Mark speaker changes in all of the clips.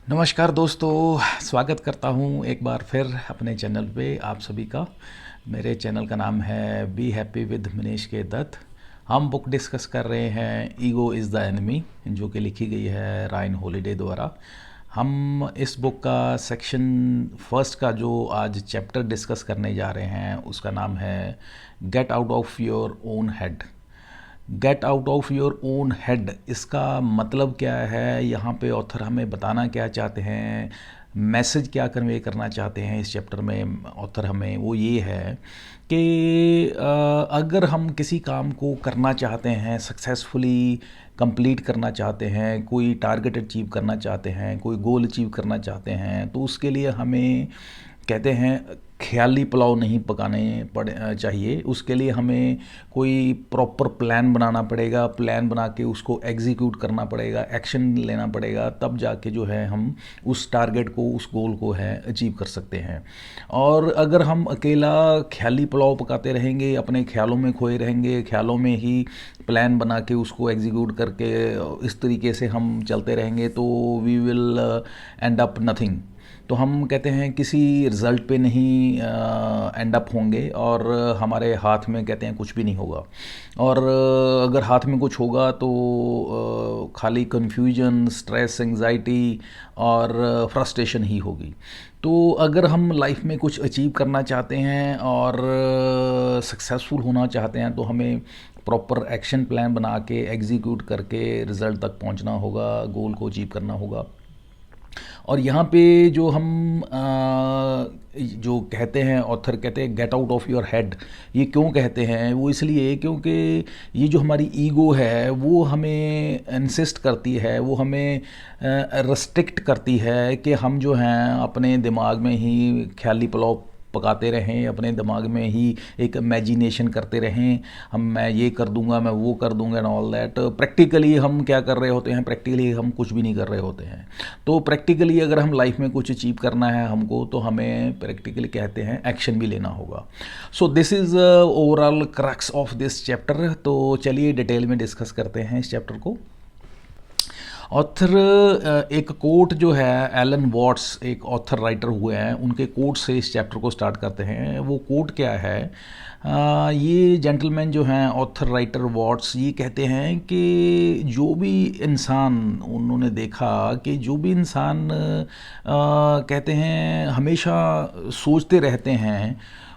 Speaker 1: नमस्कार दोस्तों, स्वागत करता हूँ एक बार फिर अपने चैनल पे आप सभी का। मेरे चैनल का नाम है बी हैप्पी विद मनीष के दत्त। हम बुक डिस्कस कर रहे हैं ईगो इज़ द एनिमी, जो कि लिखी गई है रायन हॉलिडे द्वारा। हम इस बुक का सेक्शन फर्स्ट का जो आज चैप्टर डिस्कस करने जा रहे हैं उसका नाम है get out of your own head. Get out of your own head, इसका मतलब क्या है? यहाँ पे ऑथर हमें बताना क्या चाहते हैं, मैसेज क्या कन्वे करना चाहते हैं इस चैप्टर में ऑथर हमें, वो ये है कि अगर हम किसी काम को करना चाहते हैं, सक्सेसफुली कंप्लीट करना चाहते हैं, कोई टारगेट अचीव करना चाहते हैं, कोई गोल अचीव करना चाहते हैं, तो उसके लिए हमें कहते हैं ख्याली पुलाव नहीं पकाने पड़े चाहिए। उसके लिए हमें कोई प्रॉपर प्लान बनाना पड़ेगा, प्लान बना के उसको एग्जीक्यूट करना पड़ेगा, एक्शन लेना पड़ेगा, तब जाके जो है हम उस टारगेट को, उस गोल को है अचीव कर सकते हैं। और अगर हम अकेला ख्याली पुलाव पकाते रहेंगे, अपने ख्यालों में खोए रहेंगे, ख्यालों में ही प्लान बना के उसको एग्जीक्यूट करके इस तरीके से हम चलते रहेंगे, तो we will end up nothing. तो हम कहते हैं किसी रिज़ल्ट पे नहीं एंड अप होंगे, और हमारे हाथ में कहते हैं कुछ भी नहीं होगा। और अगर हाथ में कुछ होगा तो खाली कन्फ्यूजन, स्ट्रेस, एंजाइटी और फ्रस्ट्रेशन ही होगी। तो अगर हम लाइफ में कुछ अचीव करना चाहते हैं और सक्सेसफुल होना चाहते हैं, तो हमें प्रॉपर एक्शन प्लान बना के एग्जीक्यूट करके रिज़ल्ट तक पहुंचना होगा, गोल को अचीव करना होगा। और यहाँ पे जो हम जो कहते हैं, ऑथर कहते हैं get out of your head, ये क्यों कहते हैं? वो इसलिए क्योंकि ये जो हमारी ईगो है वो हमें इंसिस्ट करती है, वो हमें रेस्ट्रिक्ट करती है कि हम जो हैं अपने दिमाग में ही ख्याली पुलाव पकाते रहें, अपने दिमाग में ही एक इमेजिनेशन करते रहें, मैं ये कर दूंगा, मैं वो कर दूंगा एंड ऑल दैट। प्रैक्टिकली हम क्या कर रहे होते हैं? प्रैक्टिकली हम कुछ भी नहीं कर रहे होते हैं। तो प्रैक्टिकली अगर हम लाइफ में कुछ अचीव करना है हमको, तो हमें प्रैक्टिकली कहते हैं एक्शन भी लेना होगा। सो this is overall crux of this chapter. तो चलिए डिटेल में डिस्कस करते हैं इस चैप्टर को। ऑथर एक कोट जो है, एलन वॉट्स एक ऑथर राइटर हुए हैं, उनके कोट से इस चैप्टर को स्टार्ट करते हैं। वो कोट क्या है? ये जेंटलमैन जो हैं ऑथर राइटर वॉट्स, ये कहते हैं कि जो भी इंसान, उन्होंने देखा कि जो भी इंसान कहते हैं हमेशा सोचते रहते हैं,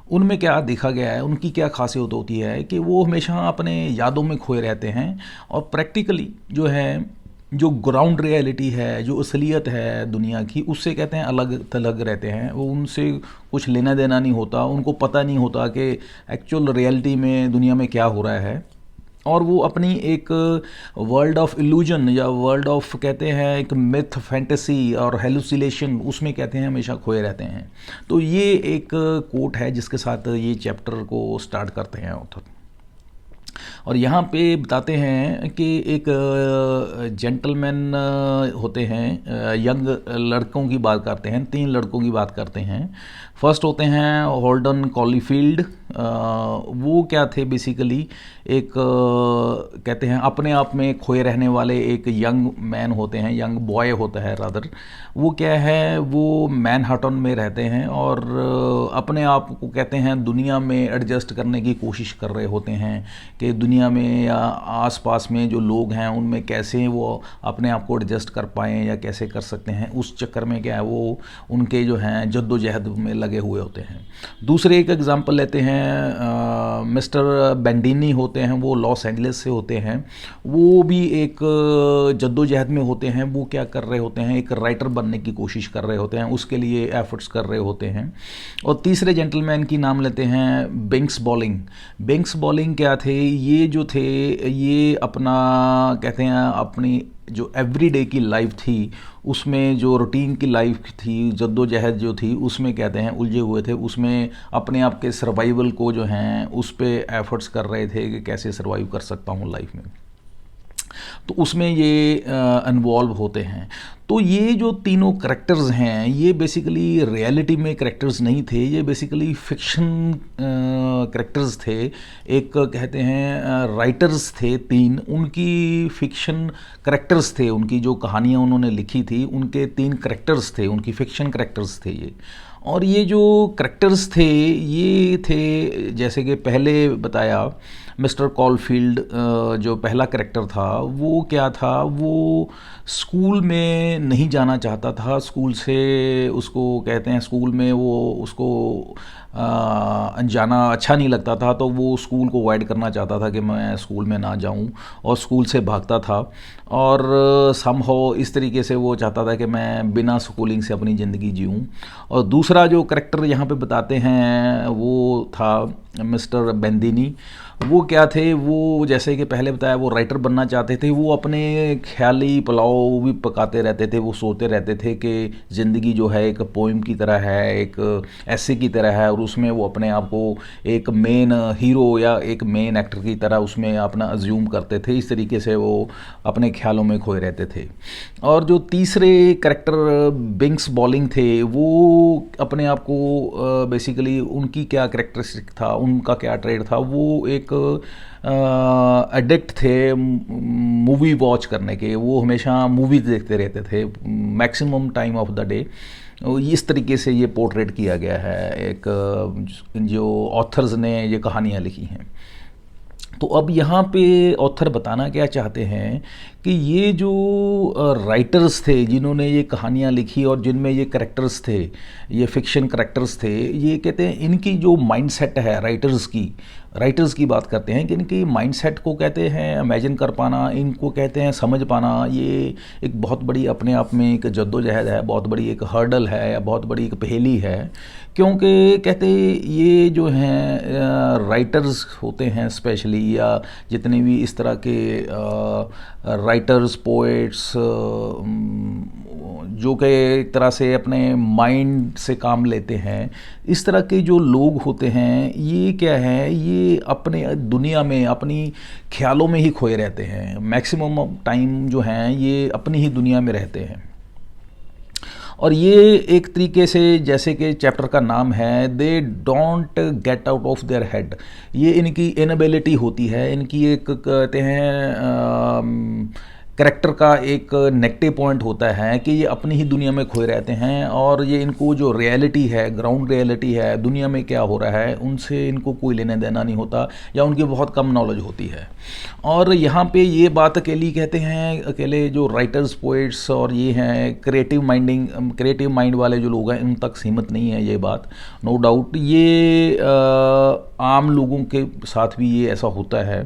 Speaker 1: उनमें क्या देखा गया है, उनकी क्या खासियत होती है कि वो हमेशा अपने यादों में खोए रहते हैं। और प्रैक्टिकली जो है, जो ग्राउंड रियलिटी है, जो असलियत है दुनिया की, उससे कहते हैं अलग थलग रहते हैं। वो उनसे कुछ लेना देना नहीं होता, उनको पता नहीं होता कि एक्चुअल रियलिटी में दुनिया में क्या हो रहा है। और वो अपनी एक वर्ल्ड ऑफ इल्यूजन, या वर्ल्ड ऑफ कहते हैं एक मिथ, फैंटेसी और हेलुसिनेशन, उसमें कहते हैं हमेशा खोए रहते हैं। तो ये एक कोट है जिसके साथ ये चैप्टर को स्टार्ट करते हैं ऑथर। और यहाँ पे बताते हैं कि एक जेंटलमैन होते हैं, यंग लड़कों की बात करते हैं, 3 लड़कों की बात करते हैं। फर्स्ट होते हैं होल्डन कॉलीफील्ड। वो क्या थे? बेसिकली एक कहते हैं अपने आप में खोए रहने वाले एक यंग मैन होते हैं, यंग बॉय होता है रादर। वो क्या है, वो मैनहट्टन में रहते हैं और अपने आप को कहते हैं दुनिया में एडजस्ट करने की कोशिश कर रहे होते हैं कि दुनिया में या आसपास में जो लोग हैं उनमें कैसे वो अपने आप को एडजस्ट कर पाएँ या कैसे कर सकते हैं। उस चक्कर में क्या है, वो उनके जो हैं जद्दोजहद में लगे हुए होते हैं। दूसरे एक एग्जांपल लेते हैं, मिस्टर बेंडिनी होते हैं, वो लॉस एंजलिस से होते हैं। वो भी एक जद्दोजहद में होते हैं। वो क्या कर रहे होते हैं, एक राइटर बनने की कोशिश कर रहे होते हैं, उसके लिए एफर्ट्स कर रहे होते हैं। और तीसरे जेंटलमैन की नाम लेते हैं बिंक्स बॉलिंग। बिंक्स बॉलिंग क्या थे? ये जो थे, ये अपना कहते हैं अपनी जो एवरीडे की लाइफ थी, उसमें जो रूटीन की लाइफ थी, जद्दोजहद जो थी, उसमें कहते हैं उलझे हुए थे। उसमें अपने आप के सर्वाइवल को जो हैं उस पे एफर्ट्स कर रहे थे कि कैसे सर्वाइव कर सकता हूँ लाइफ में। तो उसमें ये इन्वॉल्व होते हैं। तो ये जो तीनों करेक्टर्स हैं ये बेसिकली रियलिटी में करेक्टर्स नहीं थे, ये बेसिकली फिक्शन करेक्टर्स थे। एक कहते हैं राइटर्स थे तीन, उनकी फिक्शन करेक्टर्स थे, उनकी जो कहानियाँ उन्होंने लिखी थी उनके तीन करेक्टर्स थे, उनकी फिक्शन करेक्टर्स थे ये। और ये जो करेक्टर्स थे ये थे, जैसे कि पहले बताया, मिस्टर कॉलफील्ड जो पहला करेक्टर था वो क्या था, वो स्कूल में नहीं जाना चाहता था, स्कूल से उसको कहते हैं स्कूल में वो उसको जाना अच्छा नहीं लगता था, तो वो स्कूल को अवॉइड करना चाहता था कि मैं स्कूल में ना जाऊं, और स्कूल से भागता था। और समहाउ इस तरीके से वो चाहता था कि मैं बिना स्कूलिंग से अपनी ज़िंदगी जीऊं। और दूसरा जो करेक्टर यहाँ पे बताते हैं वो था मिस्टर बेंदिनी। वो क्या थे, वो जैसे कि पहले बताया वो राइटर बनना चाहते थे, वो अपने ख्याली पुलाव भी पकाते रहते थे, वो सोते रहते थे कि ज़िंदगी जो है एक पोइम की तरह है, एक ऐसे की तरह है, और उसमें वो अपने आप को एक मेन हीरो या एक मेन एक्टर की तरह उसमें अपना अज्यूम करते थे। इस तरीके से वो अपने ख्यालों में खोए रहते थे। और जो तीसरे करेक्टर बिंक्स बॉलिंग थे, वो अपने आप को बेसिकली उनकी क्या करेक्टरिस्टिक था, उनका क्या ट्रेड था, वो एक एडिक्ट थे मूवी वॉच करने के, वो हमेशा मूवीज देखते रहते थे maximum time of the day. इस तरीके से ये पोर्ट्रेट किया गया है एक जो ऑथर्स ने ये कहानियाँ लिखी हैं। तो अब यहाँ पे ऑथर बताना क्या चाहते हैं कि ये जो राइटर्स थे जिन्होंने ये कहानियाँ लिखी और जिनमें ये करेक्टर्स थे, ये फिक्शन करेक्टर्स थे, ये कहते हैं इनकी जो माइंडसेट है राइटर्स की बात करते हैं कि इनकी माइंडसेट को कहते हैं इमेजिन कर पाना, इनको कहते हैं समझ पाना, ये एक बहुत बड़ी अपने आप में एक जद्दोजहद है, बहुत बड़ी एक हर्डल है या बहुत बड़ी एक पहेली है। क्योंकि कहते ये जो हैं राइटर्स होते हैं स्पेशली, या जितने भी इस तरह के राइटर्स पोएट्स जो कि एक तरह से अपने माइंड से काम लेते हैं, इस तरह के जो लोग होते हैं ये क्या है, ये अपने दुनिया में अपनी ख्यालों में ही खोए रहते हैं, मैक्सिमम टाइम जो हैं ये अपनी ही दुनिया में रहते हैं। और ये एक तरीके से जैसे कि चैप्टर का नाम है they don't get out of their head, ये इनकी इनएबिलिटी होती है, इनकी एक कहते हैं करेक्टर का एक नेगेटिव पॉइंट होता है कि ये अपनी ही दुनिया में खोए रहते हैं, और ये इनको जो रियलिटी है, ग्राउंड रियलिटी है, दुनिया में क्या हो रहा है उनसे इनको कोई लेना देना नहीं होता, या उनकी बहुत कम नॉलेज होती है। और यहाँ पे ये बात अकेली कहते हैं, अकेले जो राइटर्स पोइट्स और ये हैं क्रिएटिव माइंड वाले जो लोग हैं उन तक सीमित नहीं है ये बात, नो डाउट ये आम लोगों के साथ भी ये ऐसा होता है।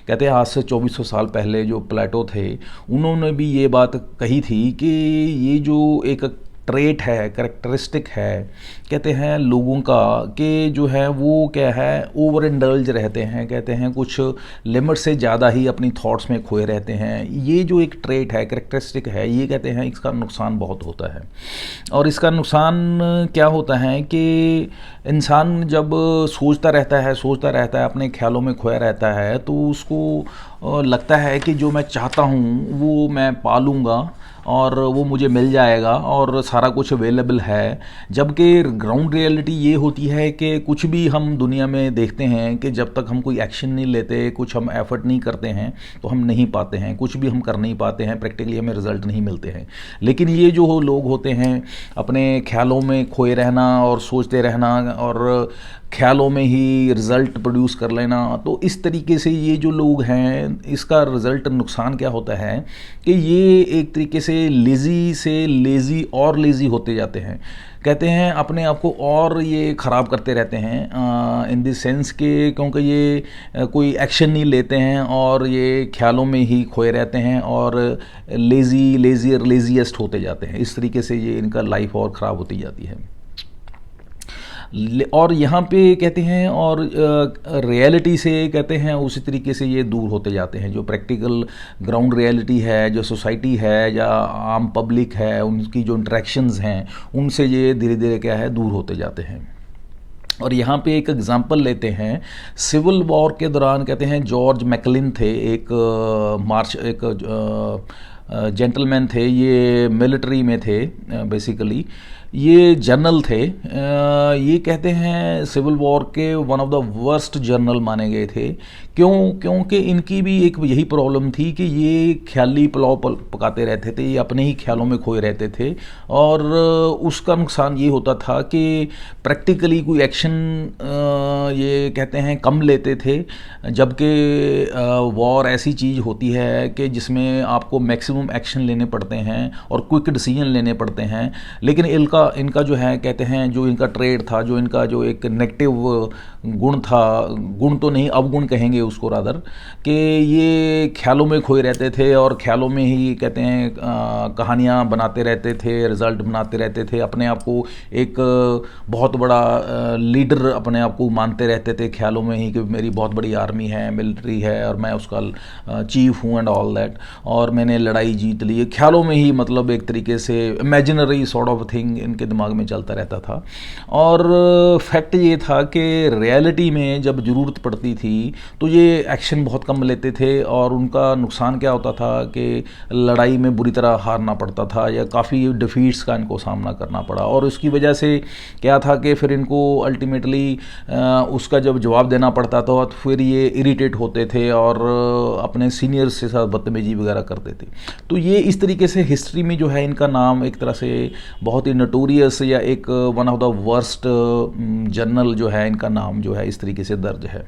Speaker 1: कहते हैं आज से 2400 साल पहले जो प्लेटो थे उन्होंने भी ये बात कही थी कि ये जो एक ट्रेट है, करेक्टरिस्टिक है कहते हैं लोगों का, कि जो है वो क्या है ओवर इंडल्ज रहते हैं, कहते हैं कुछ लिमिट से ज़्यादा ही अपनी थॉट्स में खोए रहते हैं। ये जो एक ट्रेट है, करेक्टरिस्टिक है, ये कहते हैं इसका नुकसान बहुत होता है। और इसका नुकसान क्या होता है कि इंसान जब सोचता रहता है अपने ख्यालों में खोया रहता है, तो उसको लगता है कि जो मैं चाहता हूँ वो मैं पा लूँगा और वो मुझे मिल जाएगा और सारा कुछ अवेलेबल है। जबकि ग्राउंड रियलिटी ये होती है कि कुछ भी हम दुनिया में देखते हैं कि जब तक हम कोई एक्शन नहीं लेते, कुछ हम एफर्ट नहीं करते हैं तो हम नहीं पाते हैं, कुछ भी हम कर नहीं पाते हैं, प्रैक्टिकली हमें रिजल्ट नहीं मिलते हैं। लेकिन ये जो लोग होते हैं अपने ख्यालों में खोए रहना और सोचते रहना और ख्यालों में ही रिज़ल्ट प्रोड्यूस कर लेना, तो इस तरीके से ये जो लोग हैं इसका रिज़ल्ट नुकसान क्या होता है कि ये एक तरीके से लेज़ी और लेज़ी होते जाते हैं। कहते हैं अपने आप को और ये ख़राब करते रहते हैं इन द सेंस के, क्योंकि ये कोई एक्शन नहीं लेते हैं और ये ख्यालों में ही खोए रहते हैं और लेज़ीएस्ट होते जाते हैं। इस तरीके से ये इनका लाइफ और ख़राब होती जाती है। और यहाँ पे कहते हैं और रियलिटी से कहते हैं उसी तरीके से ये दूर होते जाते हैं। जो प्रैक्टिकल ग्राउंड रियलिटी है, जो सोसाइटी है या आम पब्लिक है, उनकी जो इंटरेक्शंस हैं उनसे ये धीरे धीरे क्या है दूर होते जाते हैं। और यहाँ पे एक एग्जांपल लेते हैं, सिविल वॉर के दौरान कहते हैं जॉर्ज मैकलिन थे, एक जेंटलमैन थे, ये मिलिट्री में थे बेसिकली। ये जनरल थे। ये कहते हैं सिविल वॉर के one of the worst general माने गए थे। क्योंकि इनकी भी एक यही प्रॉब्लम थी कि ये ख्याली पुलाव पकाते रहते थे, ये अपने ही ख्यालों में खोए रहते थे। और उसका नुकसान ये होता था कि प्रैक्टिकली कोई एक्शन ये कहते हैं कम लेते थे, जबकि वॉर ऐसी चीज़ होती है कि जिसमें आपको मैक्सिमम एक्शन लेने पड़ते हैं और क्विक डिसीजन लेने पड़ते हैं। लेकिन इनका जो है कहते हैं, जो इनका ट्रेड था, जो इनका जो एक नेगेटिव गुण था, गुण तो नहीं अवगुण कहेंगे उसको रादर, कि ये ख्यालों में खोए रहते थे और ख्यालों में ही कहते हैं कहानियाँ बनाते रहते थे, रिजल्ट बनाते रहते थे, अपने आप को एक बहुत बड़ा लीडर अपने आप को मानते रहते थे ख्यालों में ही कि मेरी बहुत बड़ी आर्मी है, मिलिट्री है और मैं उसका चीफ हूँ एंड ऑल दैट, और मैंने लड़ाई जीत ली। ख्यालों में ही मतलब एक तरीके से इमेजिनरी सॉर्ट ऑफ थिंग इनके दिमाग में चलता रहता था। और फैक्ट ये था कि रियलिटी में जब ज़रूरत पड़ती थी तो ये एक्शन बहुत कम लेते थे, और उनका नुकसान क्या होता था कि लड़ाई में बुरी तरह हारना पड़ता था या काफ़ी डिफीट्स का इनको सामना करना पड़ा। और उसकी वजह से क्या था कि फिर इनको अल्टीमेटली उसका जब जवाब देना पड़ता था तो फिर ये इरिटेट होते थे और अपने सीनियर्स के साथ बदतमीजी वगैरह करते थे। तो ये इस तरीके से हिस्ट्री में जो है इनका नाम एक तरह से बहुत ही नोटोरियस या एक one of the worst general जो है, इनका नाम जो है इस तरीके से दर्ज है।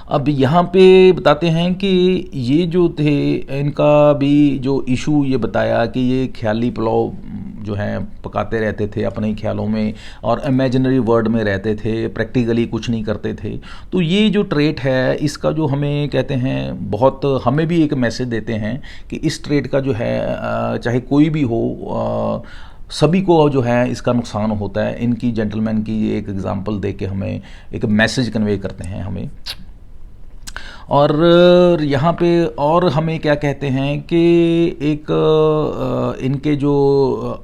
Speaker 1: अब यहाँ पे बताते हैं कि ये जो थे, इनका भी जो इशू ये बताया कि ये ख्याली पुलाव जो हैं पकाते रहते थे अपने ख्यालों में और इमेजिनरी वर्ल्ड में रहते थे, प्रैक्टिकली कुछ नहीं करते थे। तो ये जो ट्रेट है इसका जो हमें कहते हैं बहुत हमें भी एक मैसेज देते हैं कि इस ट्रेट का जो है चाहे कोई भी हो सभी को जो है इसका नुकसान होता है। इनकी जेंटलमैन की ये एक एग्जांपल दे के हमें एक मैसेज कन्वे करते हैं हमें। और यहाँ पे और हमें क्या कहते हैं कि एक इनके जो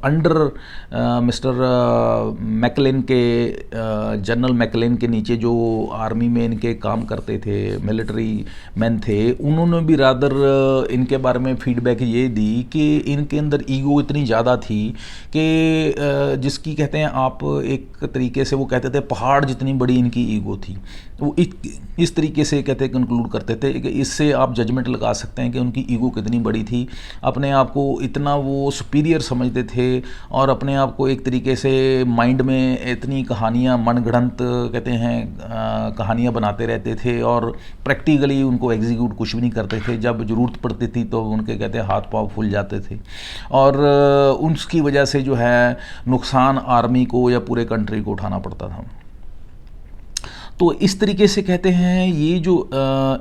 Speaker 1: अंडर मिस्टर मैकलेन के जनरल मैकलेन के नीचे जो आर्मी में इनके काम करते थे मिलिट्री मैन थे, उन्होंने भी रादर इनके बारे में फीडबैक ये दी कि इनके अंदर ईगो इतनी ज़्यादा थी कि जिसकी कहते हैं आप एक तरीके से वो कहते थे पहाड़ जितनी बड़ी इनकी ईगो थी। वो इस तरीके से कहते कंक्लूड करते थे कि इससे आप जजमेंट लगा सकते हैं कि उनकी ईगो कितनी बड़ी थी। अपने आप को इतना वो सुपीरियर समझते थे और अपने आप को एक तरीके से माइंड में इतनी कहानियाँ मनगढ़ंत कहते हैं कहानियाँ बनाते रहते थे और प्रैक्टिकली उनको एग्जीक्यूट कुछ भी नहीं करते थे। जब ज़रूरत पड़ती थी तो उनके कहते हैं हाथ पाँव फूल जाते थे और उसकी वजह से जो है नुकसान आर्मी को या पूरे कंट्री को उठाना पड़ता था। तो इस तरीके से कहते हैं ये जो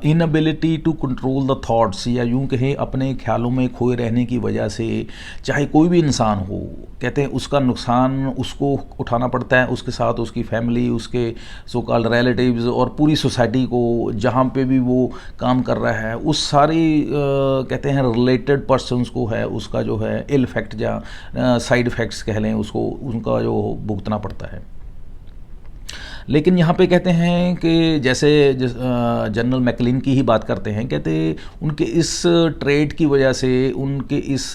Speaker 1: inability to control the thoughts या यूं कहें अपने ख्यालों में खोए रहने की वजह से चाहे कोई भी इंसान हो, कहते हैं उसका नुकसान उसको उठाना पड़ता है, उसके साथ उसकी फैमिली, उसके सो कॉल्ड रिलेटिव्स और पूरी सोसाइटी को जहाँ पे भी वो काम कर रहा है उस सारी कहते हैं रिलेटेड पर्सनस को है उसका जो है इल इफेक्ट या साइड इफ़ेक्ट्स कह लें उसको, उनका जो भुगतना पड़ता है। लेकिन यहाँ पे कहते हैं कि जैसे जनरल मैकलिन की ही बात करते हैं, कहते उनके इस ट्रेड की वजह से उनके इस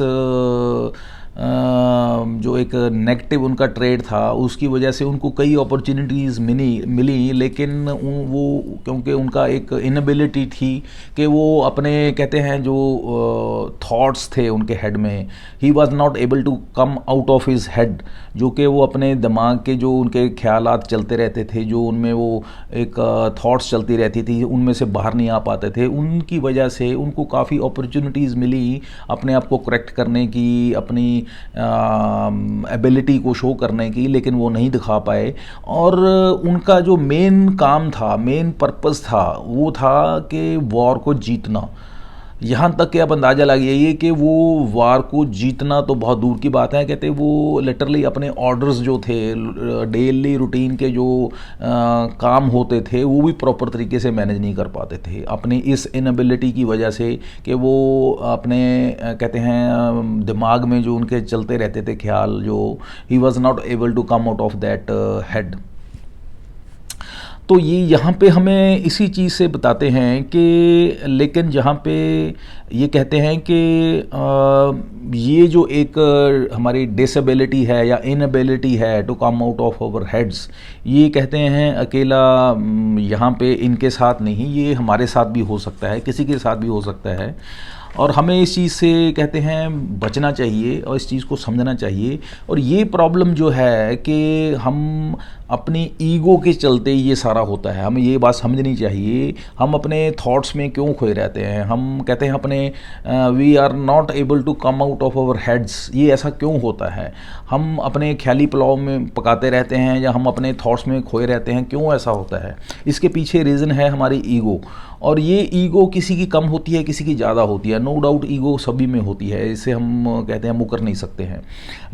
Speaker 1: जो एक नेगेटिव उनका ट्रेड था उसकी वजह से उनको कई अपॉर्चुनिटीज़ मिली लेकिन वो क्योंकि उनका एक इनएबिलिटी थी कि वो अपने कहते हैं जो थॉट्स थे उनके हेड में, he was not able to come out of his head, जो कि वो अपने दिमाग के जो उनके ख्यालात चलते रहते थे, जो उनमें वो एक थॉट्स चलती रहती थी, उनमें से बाहर नहीं आ पाते थे। उनकी वजह से उनको काफ़ी अपॉर्चुनिटीज़ मिली अपने आप को करेक्ट करने की, अपनी एबिलिटी को शो करने की, लेकिन वो नहीं दिखा पाए। और उनका जो मेन काम था, मेन पर्पस था, वो था कि वॉर को जीतना। यहाँ तक कि अब अंदाज़ा लगिए ये कि वो वार को जीतना तो बहुत दूर की बात है, कहते वो लिटरली अपने ऑर्डर्स जो थे, डेली रूटीन के जो काम होते थे वो भी प्रॉपर तरीके से मैनेज नहीं कर पाते थे अपनी इस इनएबिलिटी की वजह से कि वो अपने कहते हैं दिमाग में जो उनके चलते रहते थे ख्याल, जो he was not able to come out of that head. तो ये यहाँ पे हमें इसी चीज़ से बताते हैं कि लेकिन जहाँ पे ये कहते हैं कि ये जो एक हमारी डिसेबिलिटी है या इनएबिलिटी है to come out of our heads, ये कहते हैं अकेला यहाँ पे इनके साथ नहीं, ये हमारे साथ भी हो सकता है, किसी के साथ भी हो सकता है। और हमें इस चीज़ से कहते हैं बचना चाहिए और इस चीज़ को समझना चाहिए। और ये प्रॉब्लम जो है कि हम अपनी ईगो के चलते ये सारा होता है, हमें ये बात समझनी चाहिए। हम अपने थॉट्स में क्यों खोए रहते हैं, हम कहते हैं अपने we are not able to come out of our heads, ये ऐसा क्यों होता है? हम अपने ख्याली पुलाव में पकाते रहते हैं या हम अपने थॉट्स में खोए रहते हैं, क्यों ऐसा होता है? इसके पीछे रीज़न है हमारी ईगो। और ये ईगो किसी की कम होती है, किसी की ज़्यादा होती है, नो डाउट ईगो सभी में होती है, इसे हम कहते हैं मुकर नहीं सकते हैं।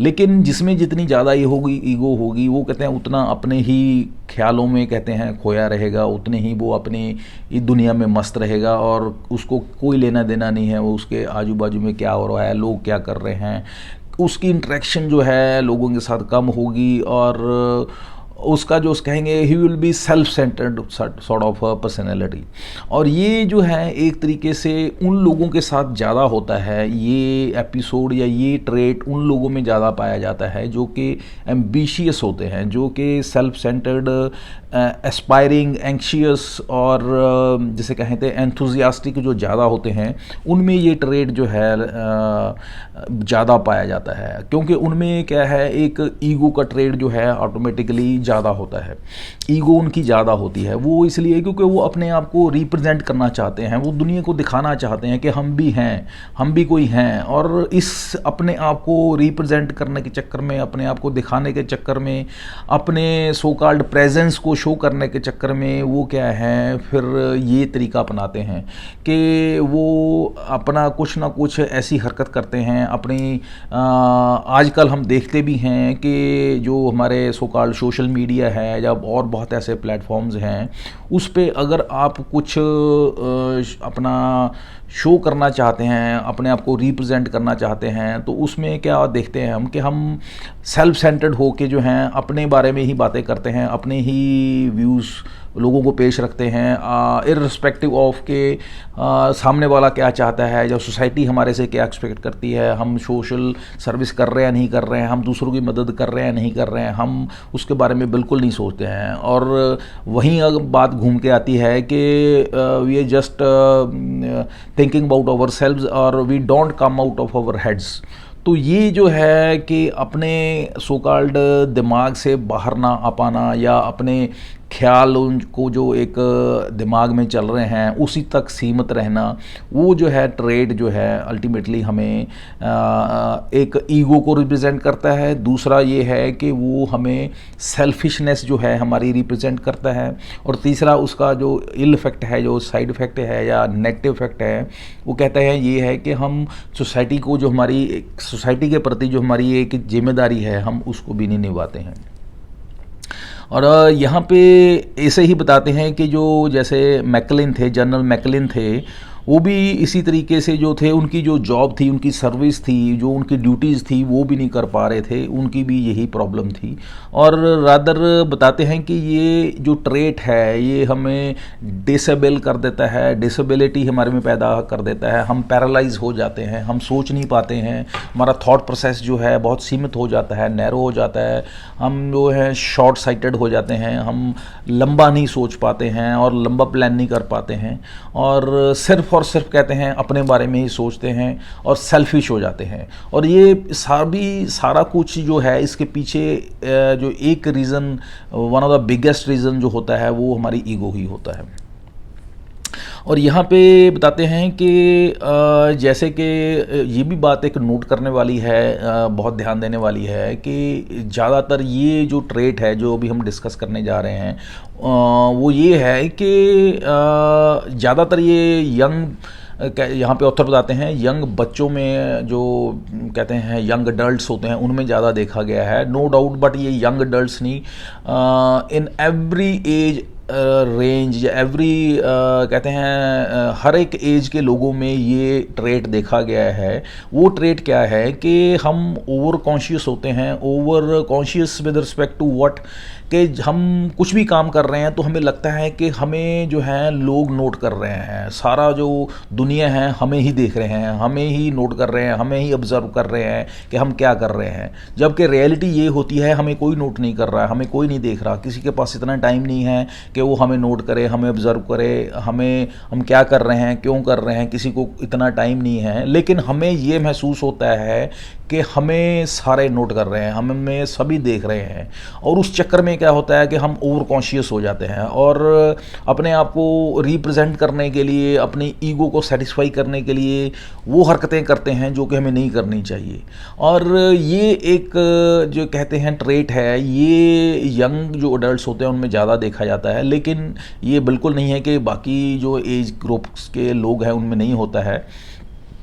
Speaker 1: लेकिन जिसमें जितनी ज़्यादा ये होगी ईगो होगी, वो कहते हैं उतना अपने ही ख्यालों में कहते हैं खोया रहेगा, उतने ही वो अपनी इस दुनिया में मस्त रहेगा और उसको कोई लेना देना नहीं है वो उसके आजू बाजू में क्या हो रहा है, लोग क्या कर रहे हैं। उसकी इंटरेक्शन जो है लोगों के साथ कम होगी और उसका जो कहेंगे he will be self centred sort of personality. और ये जो है एक तरीके से उन लोगों के साथ ज़्यादा होता है, ये एपिसोड या ये ट्रेट उन लोगों में ज़्यादा पाया जाता है जो कि एम्बिशियस होते हैं, जो कि सेल्फ सेंटर्ड, एस्पायरिंग, एंक्शियस और जिसे कहते हैं एंथुजियास्टिक जो ज़्यादा होते हैं, उनमें ये ट्रेट जो है ज़्यादा पाया जाता है। क्योंकि उनमें क्या है, एक ईगो का ट्रेट जो है ऑटोमेटिकली ज़्यादा होता है, ईगो उनकी ज़्यादा होती है। वो इसलिए क्योंकि वो अपने आप को रिप्रेजेंट करना चाहते हैं, वो दुनिया को दिखाना चाहते हैं कि हम भी हैं, हम भी कोई हैं। और इस अपने आप को रिप्रेजेंट करने के चक्कर में, अपने आप को दिखाने के चक्कर में, अपने सो कॉल्ड प्रेजेंस को शो करने के चक्कर में वो क्या है, फिर ये तरीका अपनाते हैं कि वो अपना कुछ ना कुछ ऐसी हरकत करते हैं अपनी। आजकल हम देखते भी हैं कि जो हमारे सो कॉल्ड सोशल मीडिया है या और बहुत ऐसे प्लेटफॉर्म्स हैं, उस पे अगर आप कुछ अपना शो करना चाहते हैं, अपने आप को रिप्रेजेंट करना चाहते हैं, तो उसमें क्या देखते हैं हम कि हम सेल्फ सेंटर्ड होके जो हैं अपने बारे में ही बातें करते हैं, अपने ही व्यूज़ लोगों को पेश रखते हैं, इर्रिस्पेक्टिव ऑफ के सामने वाला क्या चाहता है या सोसाइटी हमारे से क्या एक्सपेक्ट करती है, हम सोशल सर्विस कर रहे हैं नहीं कर रहे हैं, हम दूसरों की मदद कर रहे हैं नहीं कर रहे हैं, हम उसके बारे में बिल्कुल नहीं सोचते हैं। और वहीं अगर बात घूम के आती है कि we are just thinking about ourselves और we don't come out of our heads. तो ये जो है कि अपने सो कॉल्ड दिमाग से बाहर ना आ पाना या अपने ख्याल उनको जो एक दिमाग में चल रहे हैं उसी तक सीमित रहना, वो जो है ट्रेड जो है अल्टीमेटली हमें एक ईगो को रिप्रेजेंट करता है। दूसरा ये है कि वो हमें सेल्फिशनेस जो है हमारी रिप्रेजेंट करता है। और तीसरा उसका जो इल इफेक्ट है, जो साइड इफ़ेक्ट है या नेगेटिव इफेक्ट है, वो कहते हैं ये है कि हम सोसाइटी को जो हमारी सोसाइटी के प्रति जो हमारी एक जिम्मेदारी है, हम उसको भी नहीं निभाते हैं। और यहाँ पे ऐसे ही बताते हैं कि जो जैसे मैकलिन थे, जनरल मैकलिन थे, वो भी इसी तरीके से जो थे, उनकी जो जॉब थी, उनकी सर्विस थी, जो उनकी ड्यूटीज़ थी, वो भी नहीं कर पा रहे थे, उनकी भी यही प्रॉब्लम थी। और रादर बताते हैं कि ये जो ट्रेट है ये हमें डिसेबल कर देता है, डिसेबिलिटी हमारे में पैदा कर देता है, हम पैरालाइज हो जाते हैं, हम सोच नहीं पाते हैं, हमारा थॉट प्रोसेस जो है बहुत सीमित हो जाता है, नैरो हो जाता है, हम जो है शॉर्ट साइटेड हो जाते हैं, हम लंबा नहीं सोच पाते हैं और लंबा प्लान नहीं कर पाते हैं और सिर्फ और सिर्फ कहते हैं अपने बारे में ही सोचते हैं और सेल्फिश हो जाते हैं। और ये सारा कुछ जो है इसके पीछे जो एक reason, one of the biggest reason जो होता है वो हमारी ईगो ही होता है। और यहाँ पे बताते हैं कि जैसे कि ये भी बात एक नोट करने वाली है, बहुत ध्यान देने वाली है कि ज़्यादातर ये जो ट्रेट है जो अभी हम डिस्कस करने जा रहे हैं वो ये है कि ज़्यादातर ये यंग, यहाँ पे ऑथर बताते हैं यंग बच्चों में, जो कहते हैं यंग अडल्ट्स होते हैं, उनमें ज़्यादा देखा गया है। नो डाउट, बट ये यंग अडल्ट्स नहीं, इन एवरी एज रेंज या एवरी कहते हैं हर एक एज के लोगों में ये ट्रेट देखा गया है। वो ट्रेट क्या है कि हम ओवर कॉन्शियस होते हैं। Over conscious with respect to what, कि हम कुछ भी काम कर रहे हैं तो हमें लगता है कि हमें जो है लोग नोट कर रहे हैं, सारा जो दुनिया है हमें ही देख रहे हैं, हमें ही नोट कर रहे हैं, हमें ही ऑब्जर्व कर रहे हैं कि हम क्या कर रहे हैं। जबकि रियलिटी ये होती है हमें कोई नोट नहीं कर रहा है, हमें कोई नहीं देख रहा, किसी के पास इतना टाइम नहीं है कि वो हमें नोट करे, हमें ऑब्जर्व करे, हम क्या कर रहे हैं, क्यों कर रहे हैं, किसी को इतना टाइम नहीं है। लेकिन हमें ये महसूस होता है कि हमें सारे नोट कर रहे हैं, हमें सभी देख रहे हैं। और उस चक्कर में क्या होता है कि हम ओवर कॉन्शियस हो जाते हैं और अपने आप को रिप्रेजेंट करने के लिए, अपनी ईगो को सेटिस्फाई करने के लिए वो हरकतें करते हैं जो कि हमें नहीं करनी चाहिए। और ये एक जो कहते हैं ट्रेट है, ये यंग जो अडल्ट्स होते हैं उनमें ज़्यादा देखा जाता है। लेकिन ये बिल्कुल नहीं है कि बाकी जो एज ग्रुप्स के लोग हैं उनमें नहीं होता है।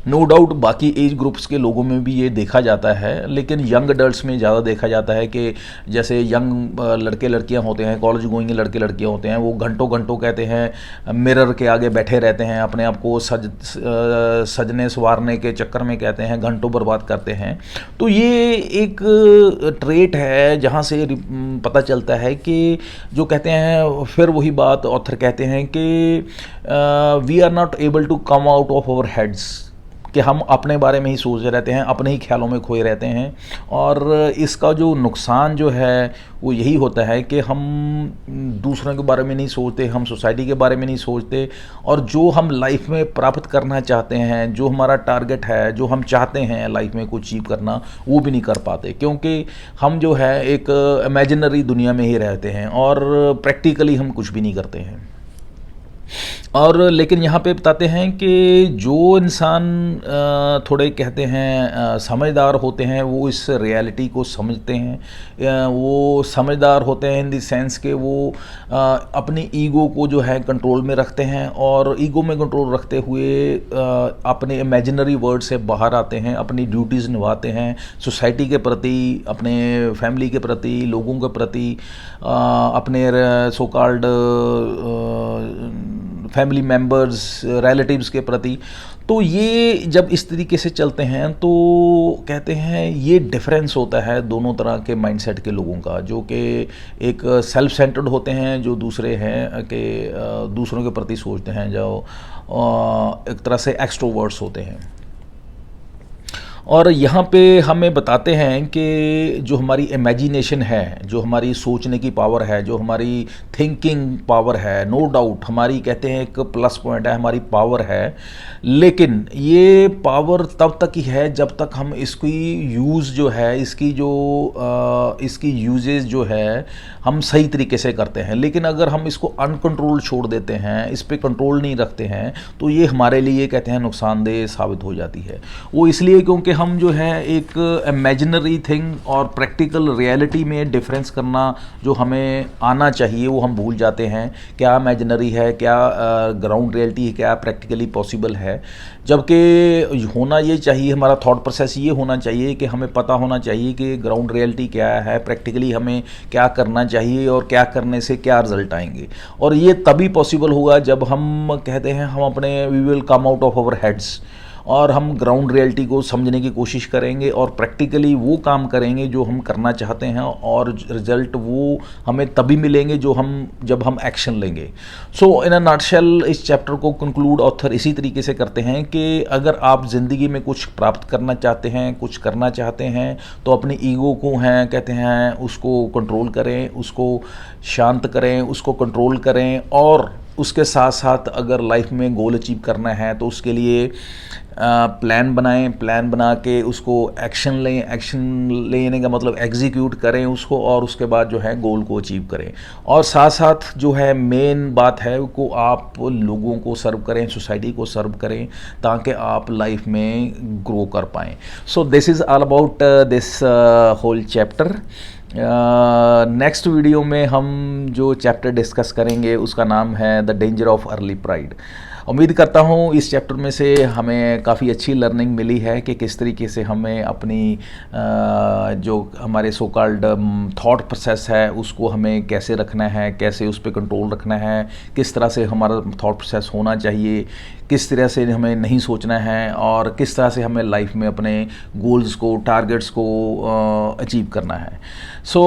Speaker 1: नो डाउट बाकी एज ग्रुप्स के लोगों में भी ये देखा जाता है, लेकिन यंग अडल्ट्स में ज़्यादा देखा जाता है कि जैसे यंग लड़के लड़कियां होते हैं, कॉलेज गोइंग लड़के लड़कियां होते हैं, वो घंटों घंटों कहते हैं मिरर के आगे बैठे रहते हैं, अपने आप को सजने संवारने के चक्कर में कहते हैं घंटों बर्बाद करते हैं। तो ये एक ट्रेट है जहाँ से पता चलता है कि जो कहते हैं, फिर वही बात ऑथर कहते हैं कि we are not able to come out of our heads, कि हम अपने बारे में ही सोचते रहते हैं, अपने ही ख्यालों में खोए रहते हैं। और इसका जो नुकसान जो है वो यही होता है कि हम दूसरों के बारे में नहीं सोचते, हम सोसाइटी के बारे में नहीं सोचते, और जो हम लाइफ में प्राप्त करना चाहते हैं, जो हमारा टारगेट है, जो हम चाहते हैं लाइफ में कुछ अचीव करना, वो भी नहीं कर पाते, क्योंकि हम जो है एक इमेजिनरी दुनिया में ही रहते हैं और प्रैक्टिकली हम कुछ भी नहीं करते हैं। और लेकिन यहाँ पे बताते हैं कि जो इंसान थोड़े कहते हैं समझदार होते हैं, वो इस रियलिटी को समझते हैं। वो समझदार होते हैं इन द सेंस कि वो अपनी ईगो को जो है कंट्रोल में रखते हैं, और ईगो में कंट्रोल रखते हुए अपने इमेजिनरी वर्ल्ड से बाहर आते हैं, अपनी ड्यूटीज़ निभाते हैं सोसाइटी के प्रति, अपने फैमिली के प्रति, लोगों के प्रति, अपने so called family members, relatives के प्रति। तो ये जब इस तरीके से चलते हैं तो कहते हैं ये डिफरेंस होता है दोनों तरह के माइंडसेट के लोगों का, जो कि एक सेल्फ सेंटर्ड होते हैं, जो दूसरे हैं कि दूसरों के प्रति सोचते हैं, जो एक तरह से एक्सट्रोवर्ट्स होते हैं। और यहाँ पे हमें बताते हैं कि जो हमारी इमेजिनेशन है, जो हमारी सोचने की पावर है, जो हमारी थिंकिंग पावर है, नो डाउट हमारी कहते हैं एक प्लस पॉइंट है, हमारी पावर है। लेकिन ये पावर तब तक ही है जब तक हम इसकी यूज़ जो है, इसकी यूजेज जो है हम सही तरीके से करते हैं। लेकिन अगर हम इसको अनकंट्रोल छोड़ देते हैं, इस पर कंट्रोल नहीं रखते हैं, तो ये हमारे लिए कहते हैं नुकसानदेह साबित हो जाती है। वो इसलिए क्योंकि हम जो है एक इमेजिनरी थिंग और प्रैक्टिकल रियलिटी में डिफरेंस करना जो हमें आना चाहिए वो हम भूल जाते हैं। क्या इमेजिनरी है, क्या ग्राउंड रियलिटी है, क्या प्रैक्टिकली पॉसिबल है। जबकि होना ये चाहिए, हमारा थॉट प्रोसेस ये होना चाहिए कि हमें पता होना चाहिए कि ग्राउंड रियलिटी क्या है, प्रैक्टिकली हमें क्या करना चाहिए और क्या करने से क्या रिजल्ट आएंगे। और ये तभी पॉसिबल होगा जब हम कहते हैं हम अपने we will come out of our heads, और हम ग्राउंड रियलिटी को समझने की कोशिश करेंगे और प्रैक्टिकली वो काम करेंगे जो हम करना चाहते हैं, और रिजल्ट वो हमें तभी मिलेंगे जब हम एक्शन लेंगे। सो इन अ नटशेल इस चैप्टर को कंक्लूड ऑथर इसी तरीके से करते हैं कि अगर आप ज़िंदगी में कुछ प्राप्त करना चाहते हैं, कुछ करना चाहते हैं, तो अपनी ईगो को हैं कहते हैं उसको कंट्रोल करें, उसको शांत करें, उसको कंट्रोल करें। और उसके साथ साथ अगर लाइफ में गोल अचीव करना है तो उसके लिए प्लान बनाएं, प्लान बना के उसको एक्शन लें, एक्शन लेने का मतलब एग्जीक्यूट करें उसको, और उसके बाद जो है गोल को अचीव करें। और साथ साथ जो है मेन बात है को आप लोगों को सर्व करें, सोसाइटी को सर्व करें, ताकि आप लाइफ में ग्रो कर पाएँ। So this is all about this whole chapter. Next video में हम जो चैप्टर डिस्कस करेंगे उसका नाम है the danger of early pride. उम्मीद करता हूँ इस चैप्टर में से हमें काफ़ी अच्छी लर्निंग मिली है कि किस तरीके से हमें अपनी जो हमारे सो कॉल्ड थॉट प्रोसेस है उसको हमें कैसे रखना है, कैसे उस पर कंट्रोल रखना है, किस तरह से हमारा थॉट प्रोसेस होना चाहिए, किस तरह से हमें नहीं सोचना है और किस तरह से हमें लाइफ में अपने गोल्स को, टारगेट्स को अचीव करना है। सो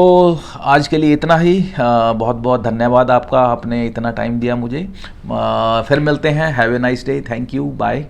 Speaker 1: आज के लिए इतना ही। बहुत बहुत धन्यवाद आपका, आपने इतना टाइम दिया मुझे। फिर मिलते हैं। Have a nice day. Thank you. Bye.